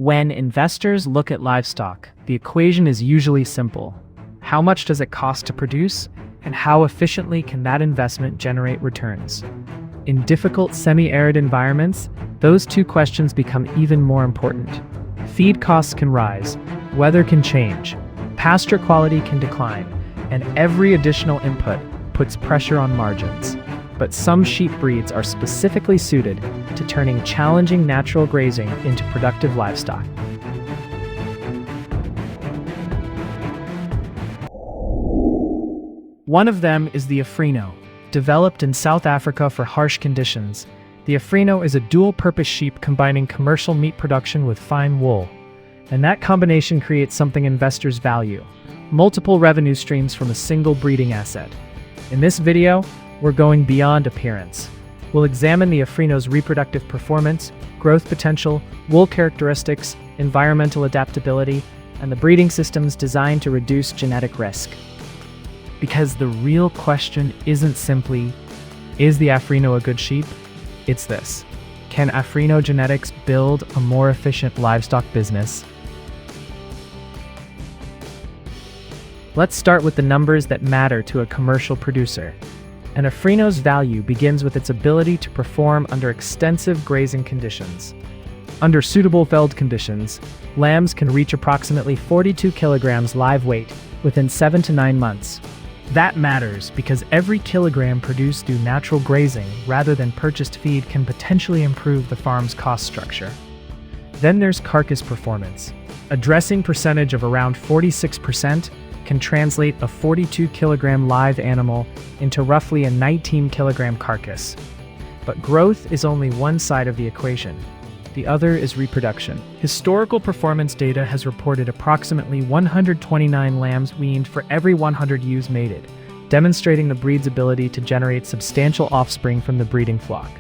When investors look at livestock, the equation is usually simple. How much does it cost to produce, and how efficiently can that investment generate returns? In difficult semi-arid environments, those two questions become even more important. Feed costs can rise, weather can change, pasture quality can decline, and every additional input puts pressure on margins. But some sheep breeds are specifically suited to turning challenging natural grazing into productive livestock. One of them is the Afrino. Developed in South Africa for harsh conditions, the Afrino is a dual-purpose sheep combining commercial meat production with fine wool. And that combination creates something investors value: multiple revenue streams from a single breeding asset. In this video, we're going beyond appearance. We'll examine the Afrino's reproductive performance, growth potential, wool characteristics, environmental adaptability, and the breeding systems designed to reduce genetic risk. Because the real question isn't simply, is the Afrino a good sheep? It's this: can Afrino genetics build a more efficient livestock business? Let's start with the numbers that matter to a commercial producer. An Afrino's value begins with its ability to perform under extensive grazing conditions. Under suitable veld conditions, lambs can reach approximately 42 kilograms live weight within 7 to 9 months. That matters because every kilogram produced through natural grazing rather than purchased feed can potentially improve the farm's cost structure. Then there's carcass performance. A dressing percentage of around 46% can translate a 42 kilogram live animal into roughly a 19 kilogram carcass. But growth is only one side of the equation. The other is reproduction. Historical performance data has reported approximately 129 lambs weaned for every 100 ewes mated, demonstrating the breed's ability to generate substantial offspring from the breeding flock.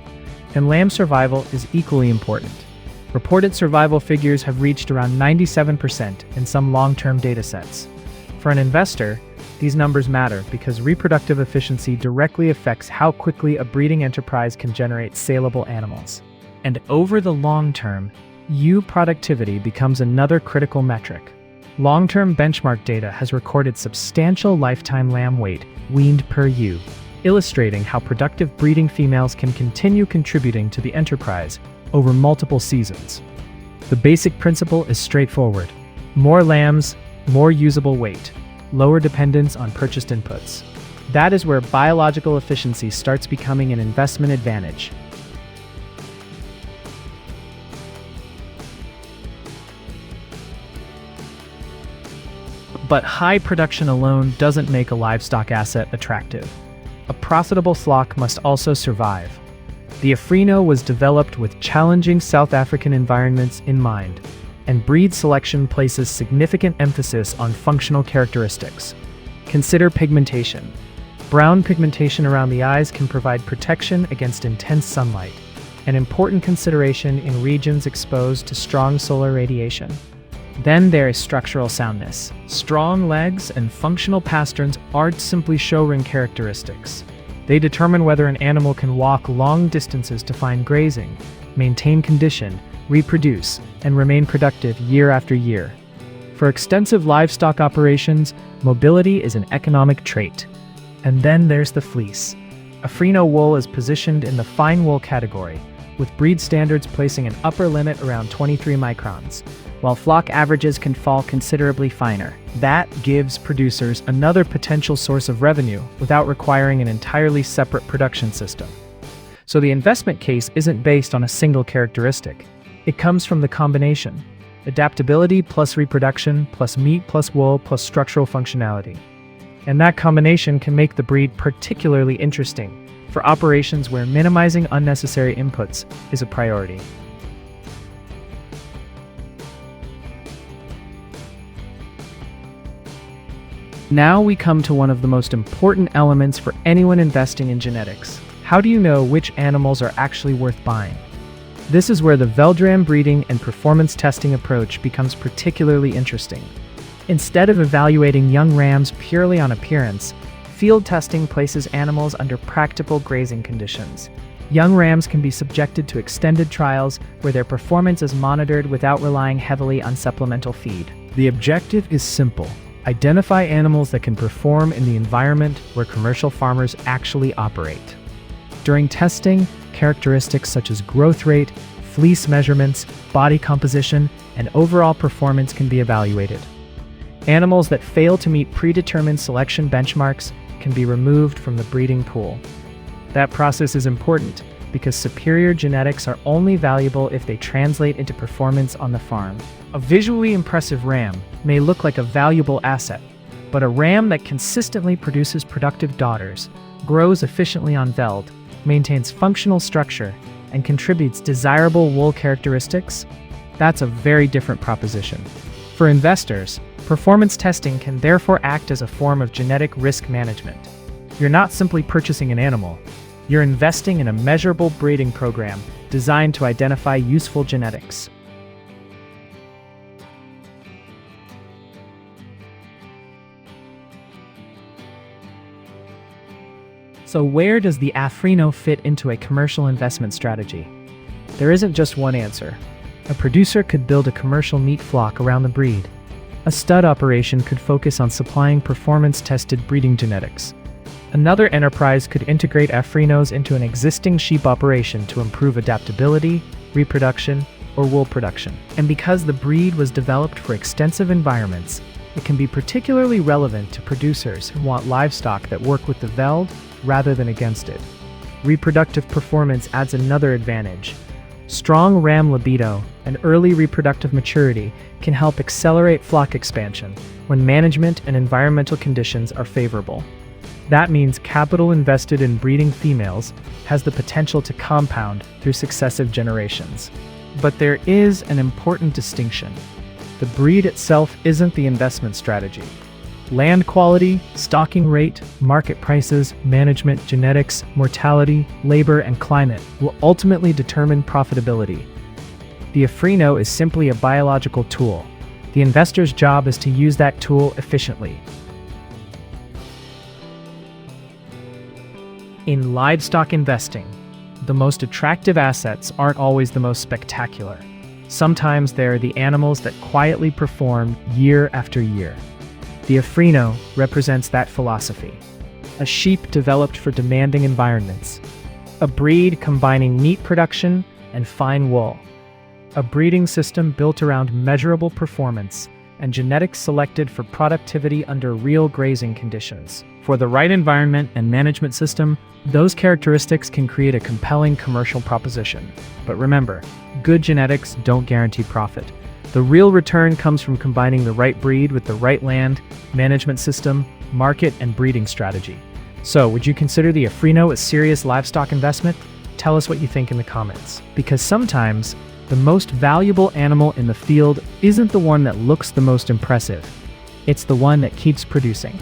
And lamb survival is equally important. Reported survival figures have reached around 97% in some long-term datasets. For an investor, these numbers matter because reproductive efficiency directly affects how quickly a breeding enterprise can generate saleable animals. And over the long term, ewe productivity becomes another critical metric. Long-term benchmark data has recorded substantial lifetime lamb weight weaned per ewe, illustrating how productive breeding females can continue contributing to the enterprise over multiple seasons. The basic principle is straightforward: more lambs, more usable weight, lower dependence on purchased inputs. That is where biological efficiency starts becoming an investment advantage. But high production alone doesn't make a livestock asset attractive. A profitable flock must also survive. The Afrino was developed with challenging South African environments in mind, and breed selection places significant emphasis on functional characteristics. Consider pigmentation. Brown pigmentation around the eyes can provide protection against intense sunlight, an important consideration in regions exposed to strong solar radiation. Then there is structural soundness. Strong legs and functional pasterns aren't simply showroom characteristics. They determine whether an animal can walk long distances to find grazing, maintain condition, reproduce, and remain productive year after year. For extensive livestock operations, mobility is an economic trait. And then there's the fleece. Afrino wool is positioned in the fine wool category, with breed standards placing an upper limit around 23 microns, while flock averages can fall considerably finer. That gives producers another potential source of revenue without requiring an entirely separate production system. So the investment case isn't based on a single characteristic. It comes from the combination: adaptability plus reproduction plus meat plus wool plus structural functionality. And that combination can make the breed particularly interesting for operations where minimizing unnecessary inputs is a priority. Now we come to one of the most important elements for anyone investing in genetics. How do you know which animals are actually worth buying? This is where the Veldram breeding and performance testing approach becomes particularly interesting. Instead of evaluating young rams purely on appearance, field testing places animals under practical grazing conditions. Young rams can be subjected to extended trials where their performance is monitored without relying heavily on supplemental feed. The objective is simple: identify animals that can perform in the environment where commercial farmers actually operate. During testing, characteristics such as growth rate, fleece measurements, body composition, and overall performance can be evaluated. Animals that fail to meet predetermined selection benchmarks can be removed from the breeding pool. That process is important because superior genetics are only valuable if they translate into performance on the farm. A visually impressive ram may look like a valuable asset, but a ram that consistently produces productive daughters, grows efficiently on veld, maintains functional structure, and contributes desirable wool characteristics, that's a very different proposition. For investors, performance testing can therefore act as a form of genetic risk management. You're not simply purchasing an animal, you're investing in a measurable breeding program designed to identify useful genetics. So where does the Afrino fit into a commercial investment strategy? There isn't just one answer. A producer could build a commercial meat flock around the breed. A stud operation could focus on supplying performance-tested breeding genetics. Another enterprise could integrate Afrinos into an existing sheep operation to improve adaptability, reproduction, or wool production. And because the breed was developed for extensive environments, it can be particularly relevant to producers who want livestock that work with the veld rather than against it. Reproductive performance adds another advantage. Strong ram libido and early reproductive maturity can help accelerate flock expansion when management and environmental conditions are favorable. That means capital invested in breeding females has the potential to compound through successive generations. But there is an important distinction. The breed itself isn't the investment strategy. Land quality, stocking rate, market prices, management, genetics, mortality, labor, and climate will ultimately determine profitability. The Afrino is simply a biological tool. The investor's job is to use that tool efficiently. In livestock investing, the most attractive assets aren't always the most spectacular. Sometimes they're the animals that quietly perform year after year. The Afrino represents that philosophy. A sheep developed for demanding environments. A breed combining meat production and fine wool. A breeding system built around measurable performance and genetics selected for productivity under real grazing conditions. For the right environment and management system, those characteristics can create a compelling commercial proposition. But remember, good genetics don't guarantee profit. The real return comes from combining the right breed with the right land, management system, market, and breeding strategy. So, would you consider the Afrino a serious livestock investment? Tell us what you think in the comments. Because sometimes, the most valuable animal in the field isn't the one that looks the most impressive. It's the one that keeps producing.